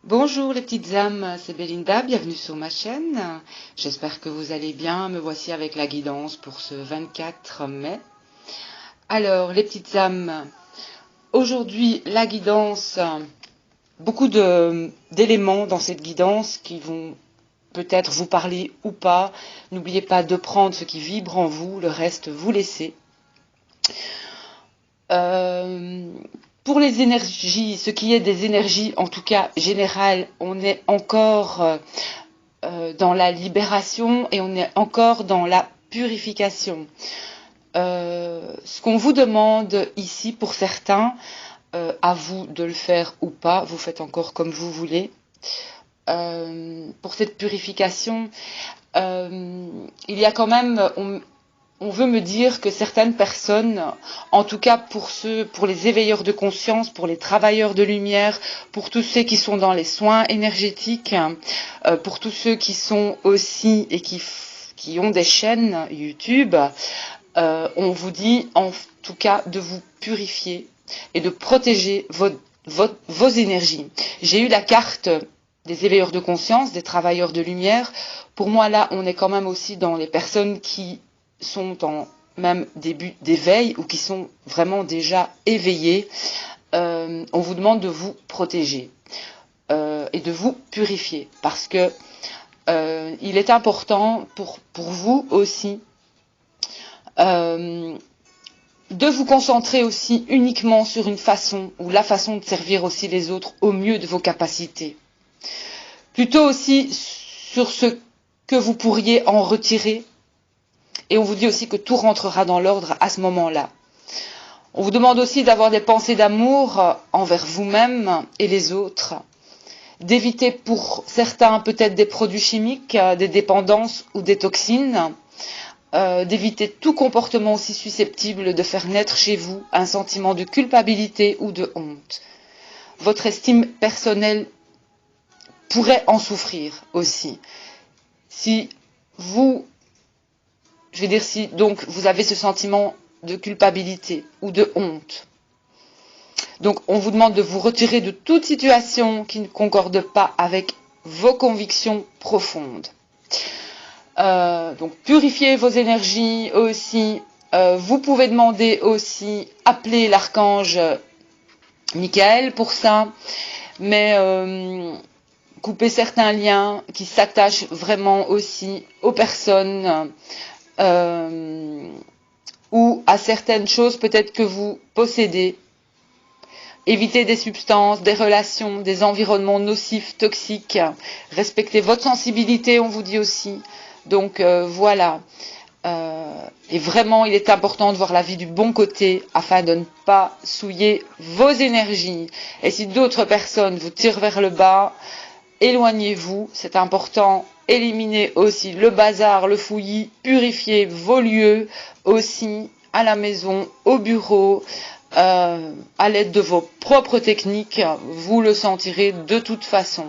Bonjour les petites âmes, c'est Belinda, bienvenue sur ma chaîne. J'espère que vous allez bien, me voici avec la guidance pour ce 24 mai. Alors les petites âmes, aujourd'hui la guidance, beaucoup d'éléments dans cette guidance qui vont peut-être vous parler ou pas. N'oubliez pas de prendre ce qui vibre en vous, le reste vous laissez. Pour les énergies, ce qui est des énergies, en tout cas générales, on est encore dans la libération et on est encore dans la purification. Ce qu'on vous demande ici, pour certains, à vous de le faire ou pas, vous faites encore comme vous voulez. Pour cette purification, il y a quand même... On veut me dire que certaines personnes, en tout cas pour les éveilleurs de conscience, pour les travailleurs de lumière, pour tous ceux qui sont dans les soins énergétiques, pour tous ceux qui sont aussi et qui ont des chaînes YouTube, on vous dit en tout cas de vous purifier et de protéger vos énergies. J'ai eu la carte des éveilleurs de conscience, des travailleurs de lumière. Pour moi, là, on est quand même aussi dans les personnes qui sont en même début d'éveil ou qui sont vraiment déjà éveillés. On vous demande de vous protéger et de vous purifier parce que il est important pour vous aussi de vous concentrer aussi uniquement sur une façon ou la façon de servir aussi les autres au mieux de vos capacités. Plutôt aussi sur ce que vous pourriez en retirer. Et on vous dit aussi que tout rentrera dans l'ordre à ce moment-là. On vous demande aussi d'avoir des pensées d'amour envers vous-même et les autres. D'éviter pour certains peut-être des produits chimiques, des dépendances ou des toxines. D'éviter tout comportement aussi susceptible de faire naître chez vous un sentiment de culpabilité ou de honte. Votre estime personnelle pourrait en souffrir aussi. Si donc vous avez ce sentiment de culpabilité ou de honte. Donc on vous demande de vous retirer de toute situation qui ne concorde pas avec vos convictions profondes. Donc purifiez vos énergies aussi. Vous pouvez demander aussi, appeler l'archange Michael pour ça. Mais couper certains liens qui s'attachent vraiment aussi aux personnes ou à certaines choses peut-être que vous possédez. Évitez des substances, des relations, des environnements nocifs, toxiques. Respectez votre sensibilité, on vous dit aussi. Donc voilà. Et vraiment, il est important de voir la vie du bon côté afin de ne pas souiller vos énergies. Et si d'autres personnes vous tirent vers le bas, éloignez-vous, c'est important. Éliminez aussi le bazar, le fouillis, purifiez vos lieux aussi à la maison, au bureau, à l'aide de vos propres techniques, vous le sentirez de toute façon.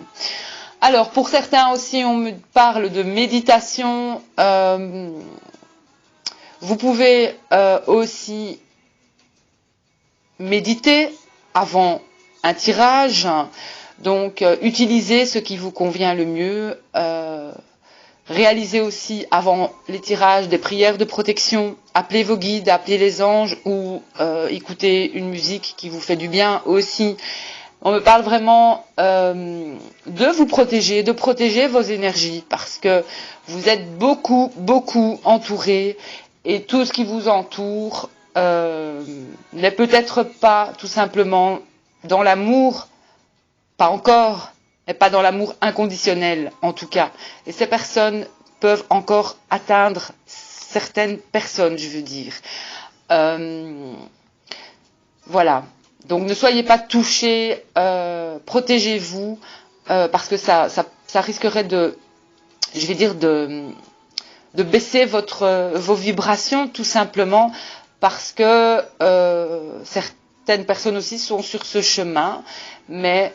Alors pour certains aussi, on me parle de méditation. Vous pouvez aussi méditer avant un tirage. Donc, utilisez ce qui vous convient le mieux. Réalisez aussi, avant les tirages, des prières de protection. Appelez vos guides, appelez les anges ou écoutez une musique qui vous fait du bien aussi. On me parle vraiment de vous protéger, de protéger vos énergies parce que vous êtes beaucoup entourés et tout ce qui vous entoure n'est peut-être pas tout simplement dans l'amour. Pas encore, mais pas dans l'amour inconditionnel, en tout cas. Et ces personnes peuvent encore atteindre certaines personnes, je veux dire. Voilà. Donc ne soyez pas touchés, protégez-vous, parce que ça risquerait de baisser vos vibrations, tout simplement, parce que certaines personnes aussi sont sur ce chemin, mais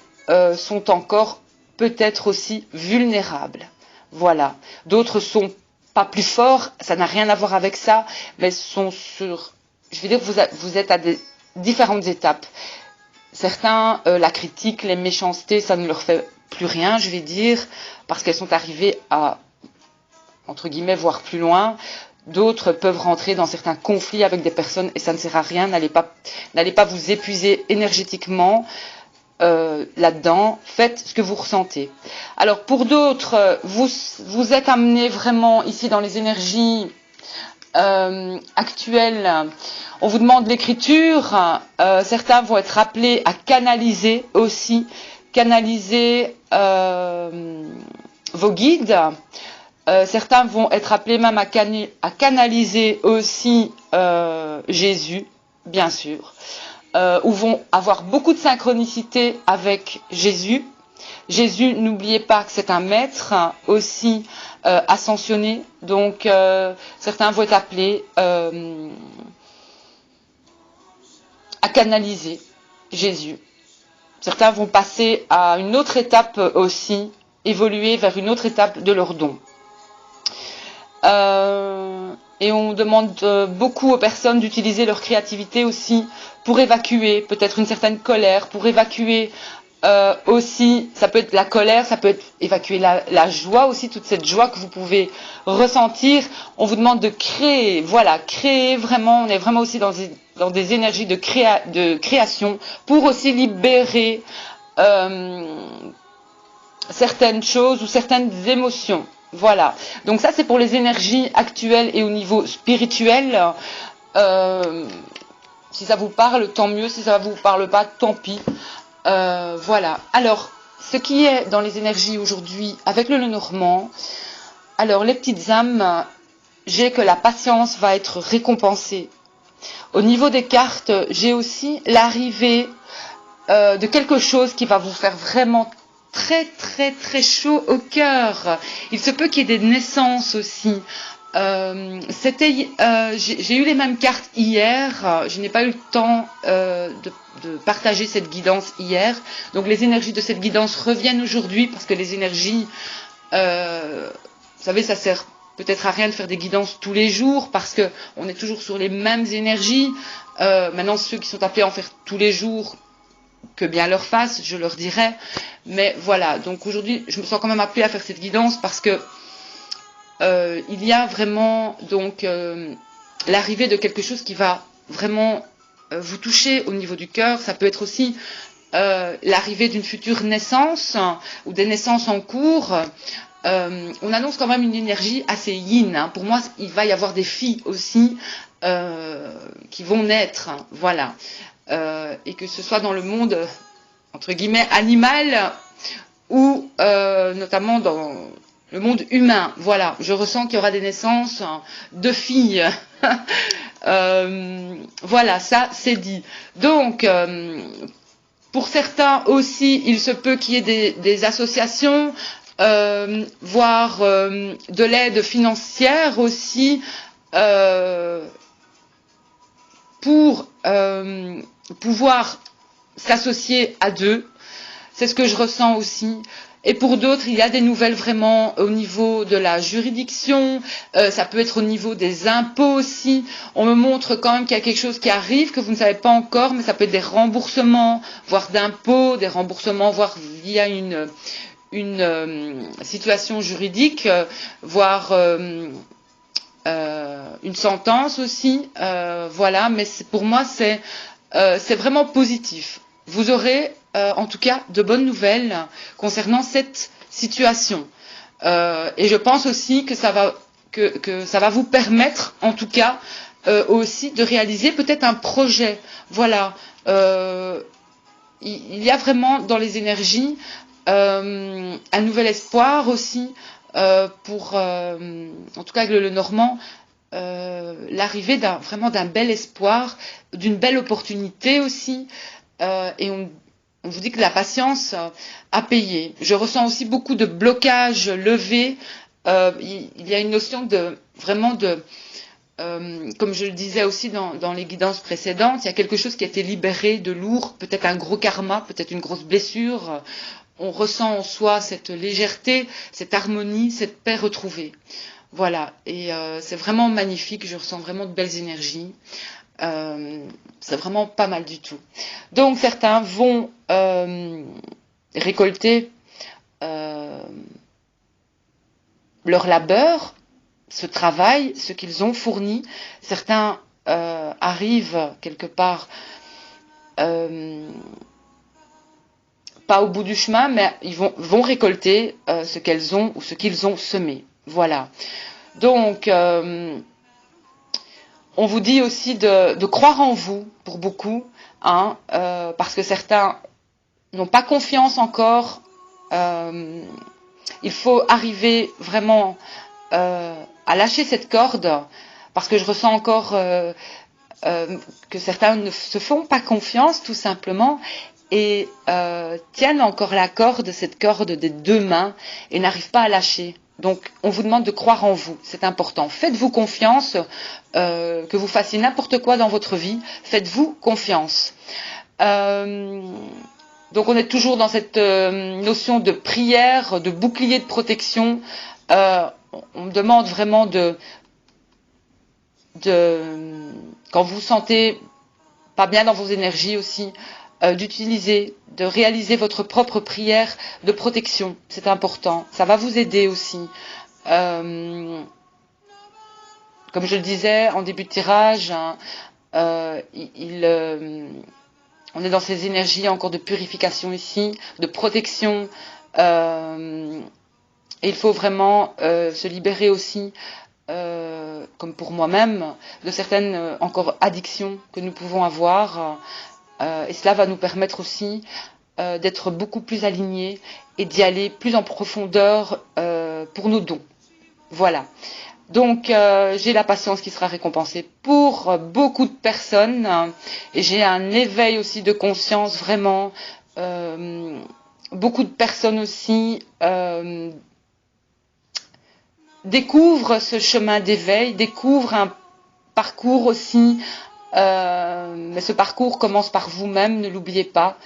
sont encore peut-être aussi vulnérables. Voilà. D'autres sont pas plus forts, ça n'a rien à voir avec ça, mais sont sur... Je veux dire, vous êtes à différentes étapes. Certains, la critique, les méchancetés, ça ne leur fait plus rien, je vais dire, parce qu'elles sont arrivées à, entre guillemets, voir plus loin. D'autres peuvent rentrer dans certains conflits avec des personnes et ça ne sert à rien. N'allez pas vous épuiser énergétiquement là-dedans. Faites ce que vous ressentez. Alors pour d'autres, vous êtes amenés vraiment ici dans les énergies actuelles. On vous demande l'écriture. Certains vont être appelés à canaliser aussi. Canaliser vos guides. Certains vont être appelés même à canaliser aussi Jésus, bien sûr, ou vont avoir beaucoup de synchronicité avec Jésus. Jésus, n'oubliez pas que c'est un maître aussi ascensionné, donc certains vont être appelés à canaliser Jésus. Certains vont passer à une autre étape aussi, évoluer vers une autre étape de leur don. Et on demande beaucoup aux personnes d'utiliser leur créativité aussi pour évacuer peut-être une certaine colère, pour évacuer aussi, ça peut être la colère, ça peut être évacuer la joie aussi, toute cette joie que vous pouvez ressentir. On vous demande de créer, voilà, créer vraiment, on est vraiment aussi dans des énergies de création pour aussi libérer certaines choses ou certaines émotions. Voilà, donc ça c'est pour les énergies actuelles et au niveau spirituel. Si ça vous parle, tant mieux. Si ça ne vous parle pas, tant pis. Voilà. Alors, ce qui est dans les énergies aujourd'hui avec le Lenormand, alors les petites âmes, j'ai que la patience va être récompensée. Au niveau des cartes, j'ai aussi l'arrivée de quelque chose qui va vous faire vraiment très très très chaud au cœur. Il se peut qu'il y ait des naissances aussi. J'ai eu les mêmes cartes hier. Je n'ai pas eu le temps de partager cette guidance hier. Donc les énergies de cette guidance reviennent aujourd'hui parce que les énergies, vous savez, ça sert peut-être à rien de faire des guidances tous les jours parce que on est toujours sur les mêmes énergies. Maintenant, ceux qui sont appelés à en faire tous les jours, que bien leur fasse, je leur dirai. Mais voilà, donc aujourd'hui, je me sens quand même appelée à faire cette guidance parce que il y a vraiment donc l'arrivée de quelque chose qui va vraiment vous toucher au niveau du cœur. Ça peut être aussi l'arrivée d'une future naissance ou des naissances en cours. On annonce quand même une énergie assez yin. Hein. Pour moi, il va y avoir des filles aussi qui vont naître. Hein, voilà. Et que ce soit dans le monde entre guillemets animal ou notamment dans le monde humain. Voilà, je ressens qu'il y aura des naissances de filles. Voilà, ça c'est dit. Donc pour certains aussi, il se peut qu'il y ait des associations, voire de l'aide financière aussi pour pouvoir s'associer à deux. C'est ce que je ressens aussi. Et pour d'autres, il y a des nouvelles vraiment au niveau de la juridiction, ça peut être au niveau des impôts aussi. On me montre quand même qu'il y a quelque chose qui arrive, que vous ne savez pas encore, mais ça peut être des remboursements, voire d'impôts, des remboursements, voire via une situation juridique, voire une sentence aussi. Voilà, mais pour moi, c'est vraiment positif. Vous aurez en tout cas de bonnes nouvelles concernant cette situation. Et je pense aussi que ça va vous permettre en tout cas aussi de réaliser peut-être un projet. Voilà. Il y a vraiment dans les énergies un nouvel espoir aussi pour, en tout cas avec le Lenormand, l'arrivée vraiment d'un bel espoir, d'une belle opportunité aussi. Et on vous dit que la patience a payé. Je ressens aussi beaucoup de blocages levés. Il y a une notion vraiment comme je le disais aussi dans les guidances précédentes, il y a quelque chose qui a été libéré de lourd, peut-être un gros karma, peut-être une grosse blessure. On ressent en soi cette légèreté, cette harmonie, cette paix retrouvée. Voilà, et c'est vraiment magnifique, je ressens vraiment de belles énergies. C'est vraiment pas mal du tout. Donc certains vont récolter leur labeur, ce travail, ce qu'ils ont fourni. Certains arrivent quelque part pas au bout du chemin, mais ils vont récolter ce qu'elles ont ou ce qu'ils ont semé. Voilà. Donc, on vous dit aussi de croire en vous, pour beaucoup, hein, parce que certains n'ont pas confiance encore. Il faut arriver vraiment à lâcher cette corde, parce que je ressens encore que certains ne se font pas confiance, tout simplement, et tiennent encore la corde, cette corde des deux mains, et n'arrivent pas à lâcher. Donc, on vous demande de croire en vous, c'est important. Faites-vous confiance, que vous fassiez n'importe quoi dans votre vie, faites-vous confiance. Donc, on est toujours dans cette notion de prière, de bouclier de protection. On me demande vraiment quand vous vous sentez pas bien dans vos énergies aussi, d'utiliser, de réaliser votre propre prière de protection. C'est important. Ça va vous aider aussi. Comme je le disais en début de tirage, hein, on est dans ces énergies encore de purification ici, de protection. Et il faut vraiment se libérer aussi, comme pour moi-même, de certaines encore addictions que nous pouvons avoir. Et cela va nous permettre aussi d'être beaucoup plus alignés et d'y aller plus en profondeur pour nos dons. Voilà. Donc j'ai la patience qui sera récompensée pour beaucoup de personnes, et j'ai un éveil aussi de conscience vraiment. Beaucoup de personnes aussi découvrent ce chemin d'éveil, découvrent un parcours aussi. Mais ce parcours commence par vous-même, ne l'oubliez pas.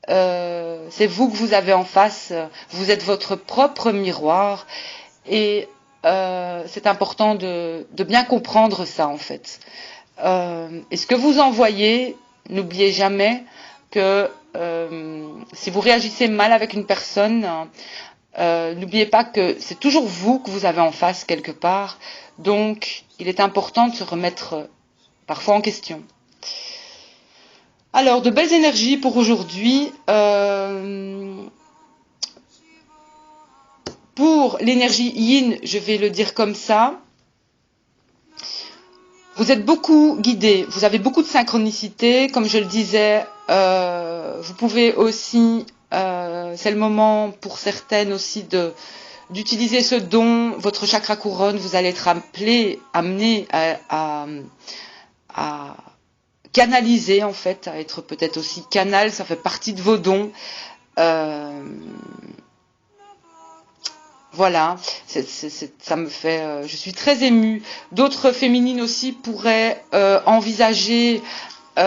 C'est vous que vous avez en face, vous êtes votre propre miroir, et c'est important de bien comprendre ça en fait. Et ce que vous envoyez, n'oubliez jamais que si vous réagissez mal avec une personne, n'oubliez pas que c'est toujours vous que vous avez en face quelque part. Donc il est important de se remettre parfois en question. Alors, de belles énergies pour aujourd'hui. Pour l'énergie yin, je vais le dire comme ça. Vous êtes beaucoup guidés, vous avez beaucoup de synchronicité, comme je le disais. Vous pouvez aussi, c'est le moment pour certaines aussi d'utiliser ce don, votre chakra couronne. Vous allez être amené à canaliser en fait, à être peut-être aussi canal, ça fait partie de vos dons. Voilà, ça me fait, je suis très émue. D'autres féminines aussi pourraient envisager passer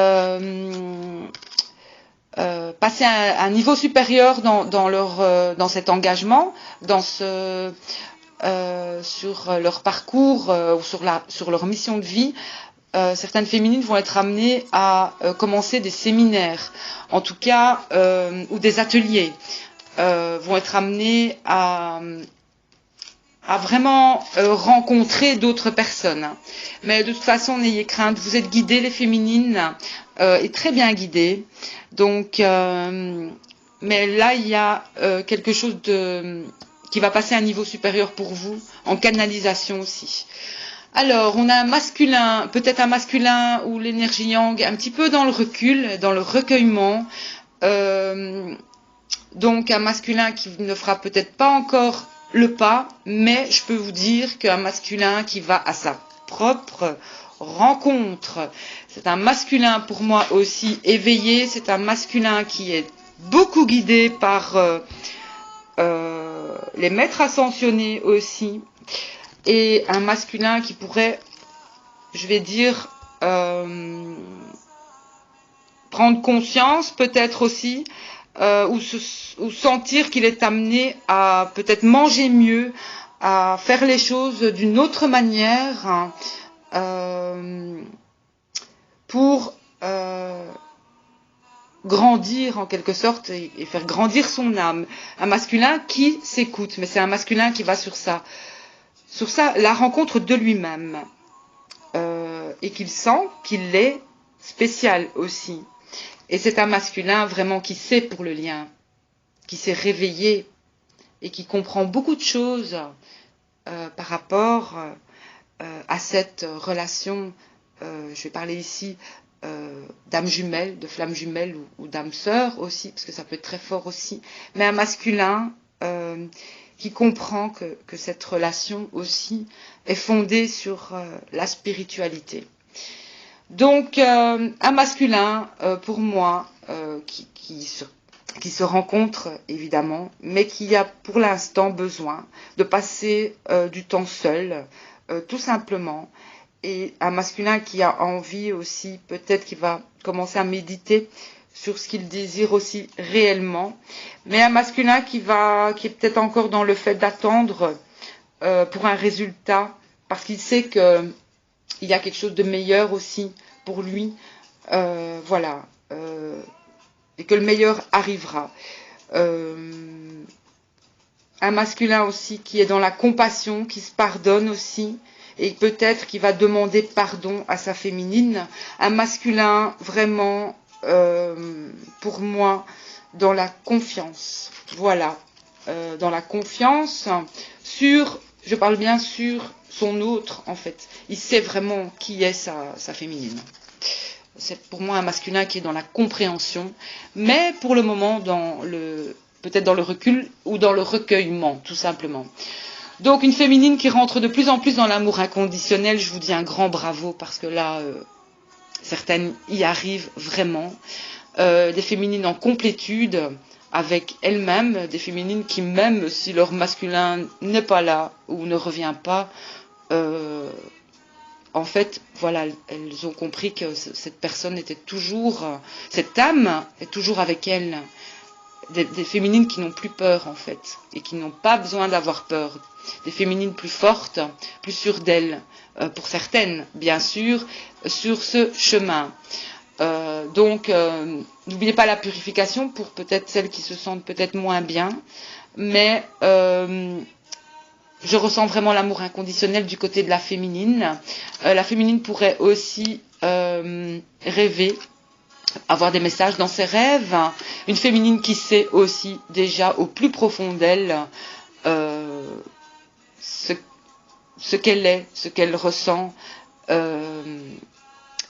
à un niveau supérieur dans cet engagement, sur leur parcours ou sur leur mission de vie. Certaines féminines vont être amenées à commencer des séminaires, en tout cas, ou des ateliers, vont être amenées à vraiment rencontrer d'autres personnes. Mais de toute façon, n'ayez crainte, vous êtes guidées, les féminines, et très bien guidées. Donc, mais là, il y a quelque chose qui va passer à un niveau supérieur pour vous, en canalisation aussi. Alors, on a un masculin, peut-être un masculin ou l'énergie yang, un petit peu dans le recul, dans le recueillement. Donc, un masculin qui ne fera peut-être pas encore le pas, mais je peux vous dire qu'un masculin qui va à sa propre rencontre. C'est un masculin pour moi aussi éveillé, c'est un masculin qui est beaucoup guidé par les maîtres ascensionnés aussi. Et un masculin qui pourrait, je vais dire, prendre conscience peut-être aussi, ou sentir qu'il est amené à peut-être manger mieux, à faire les choses d'une autre manière, hein, pour grandir en quelque sorte et faire grandir son âme. Un masculin qui s'écoute, mais c'est un masculin qui va sur sur ça, la rencontre de lui-même. Et qu'il sent qu'il est spécial aussi. Et c'est un masculin vraiment qui sait pour le lien, qui s'est réveillé et qui comprend beaucoup de choses par rapport à cette relation. Je vais parler ici d'âme jumelle, de flamme jumelle ou d'âme sœur aussi, parce que ça peut être très fort aussi. Mais un masculin qui comprend que cette relation aussi est fondée sur la spiritualité. Donc un masculin pour moi qui se rencontre évidemment, mais qui a pour l'instant besoin de passer du temps seul, tout simplement. Et un masculin qui a envie aussi, peut-être qu'il va commencer à méditer sur ce qu'il désire aussi réellement, mais un masculin qui est peut-être encore dans le fait d'attendre pour un résultat, parce qu'il sait qu'il y a quelque chose de meilleur aussi pour lui, voilà, et que le meilleur arrivera. Un masculin aussi qui est dans la compassion, qui se pardonne aussi, et peut-être qui va demander pardon à sa féminine. Un masculin vraiment, pour moi, dans la confiance. Voilà, dans la confiance je parle bien sur son autre en fait. Il sait vraiment qui est sa féminine. C'est pour moi un masculin qui est dans la compréhension, mais pour le moment peut-être dans le recul ou dans le recueillement, tout simplement. Donc une féminine qui rentre de plus en plus dans l'amour inconditionnel, je vous dis un grand bravo parce que là, certaines y arrivent vraiment. Des féminines en complétude avec elles-mêmes, des féminines qui, même si leur masculin n'est pas là ou ne revient pas, en fait, voilà, elles ont compris que cette personne était toujours, cette âme est toujours avec elles. Des féminines qui n'ont plus peur, en fait, et qui n'ont pas besoin d'avoir peur. Des féminines plus fortes, plus sûres d'elles, pour certaines, bien sûr, sur ce chemin. Donc, n'oubliez pas la purification pour peut-être celles qui se sentent peut-être moins bien, mais je ressens vraiment l'amour inconditionnel du côté de la féminine. La féminine pourrait aussi rêver, avoir des messages dans ses rêves. Une féminine qui sait aussi déjà au plus profond d'elle ce qu'elle est, ce qu'elle ressent. Une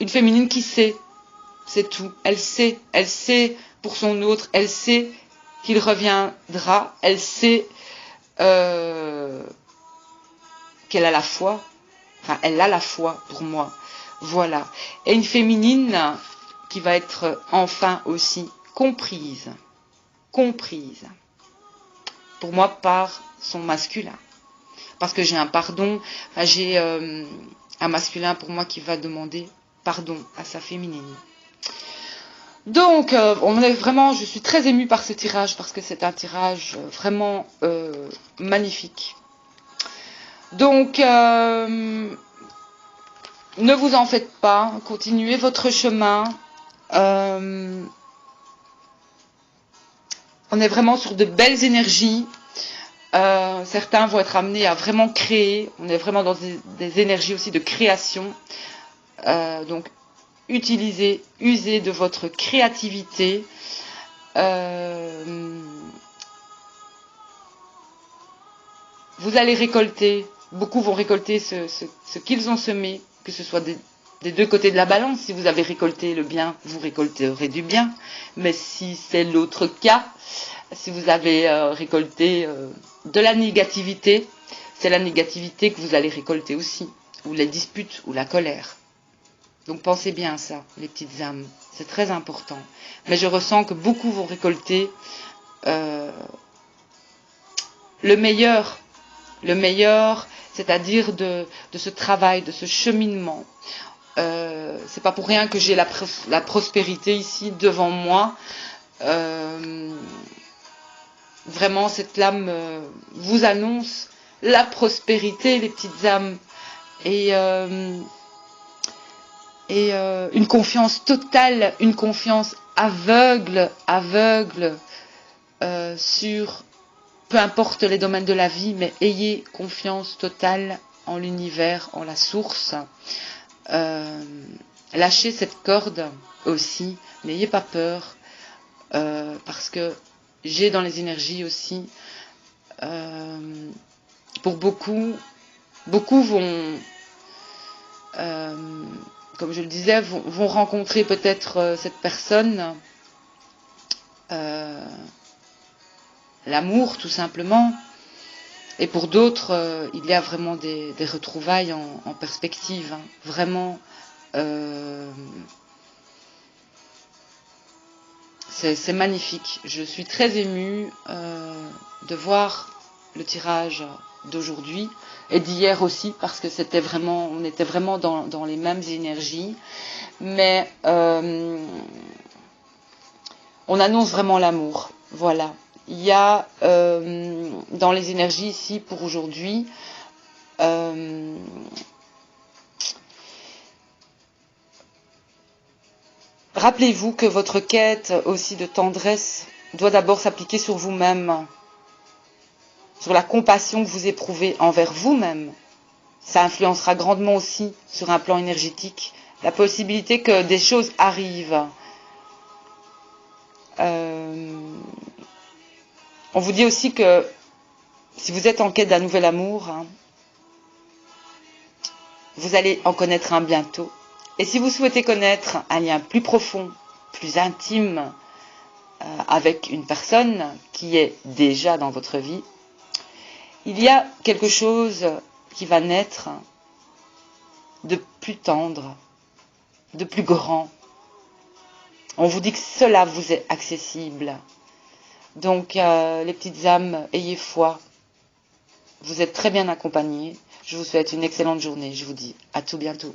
féminine qui sait, c'est tout. Elle sait pour son autre, elle sait qu'il reviendra, elle sait qu'elle a la foi. Enfin, elle a la foi pour moi. Voilà. Et une féminine qui va être enfin aussi comprise. Pour moi, par son masculin. Parce que j'ai un pardon, j'ai un masculin pour moi qui va demander pardon à sa féminine. Donc, je suis très émue par ce tirage parce que c'est un tirage vraiment magnifique. Donc, ne vous en faites pas, continuez votre chemin. On est vraiment sur de belles énergies. Certains vont être amenés à vraiment créer. On est vraiment dans des énergies aussi de création. Donc, usez de votre créativité. Vous allez récolter, beaucoup vont récolter ce qu'ils ont semé, que ce soit des deux côtés de la balance. Si vous avez récolté le bien, vous récolterez du bien. Mais si c'est l'autre cas, si vous avez récolté de la négativité, c'est la négativité que vous allez récolter aussi, ou les disputes, ou la colère. Donc pensez bien à ça, les petites âmes, c'est très important. Mais je ressens que beaucoup vont récolter le meilleur, c'est-à-dire de ce travail, de ce cheminement. C'est pas pour rien que j'ai la prospérité ici devant moi. Vraiment, cette lame vous annonce la prospérité, les petites âmes, et une confiance totale, une confiance aveugle peu importe les domaines de la vie, mais ayez confiance totale en l'univers, en la source. Lâchez cette corde aussi, n'ayez pas peur, parce que j'ai dans les énergies aussi, pour beaucoup vont, comme je le disais, vont rencontrer peut-être cette personne, l'amour tout simplement, et pour d'autres, il y a vraiment des retrouvailles en perspective, hein. Vraiment, c'est magnifique. Je suis très émue de voir le tirage d'aujourd'hui et d'hier aussi, parce que on était vraiment dans les mêmes énergies, mais on annonce vraiment l'amour. Voilà. Il y a dans les énergies ici pour aujourd'hui, rappelez-vous que votre quête aussi de tendresse doit d'abord s'appliquer sur vous-même, sur la compassion que vous éprouvez envers vous-même. Ça influencera grandement aussi sur un plan énergétique la possibilité que des choses arrivent. On vous dit aussi que si vous êtes en quête d'un nouvel amour, hein, vous allez en connaître un bientôt. Et si vous souhaitez connaître un lien plus profond, plus intime avec une personne qui est déjà dans votre vie, il y a quelque chose qui va naître de plus tendre, de plus grand. On vous dit que cela vous est accessible. Donc, les petites âmes, ayez foi. Vous êtes très bien accompagnés. Je vous souhaite une excellente journée. Je vous dis à tout bientôt.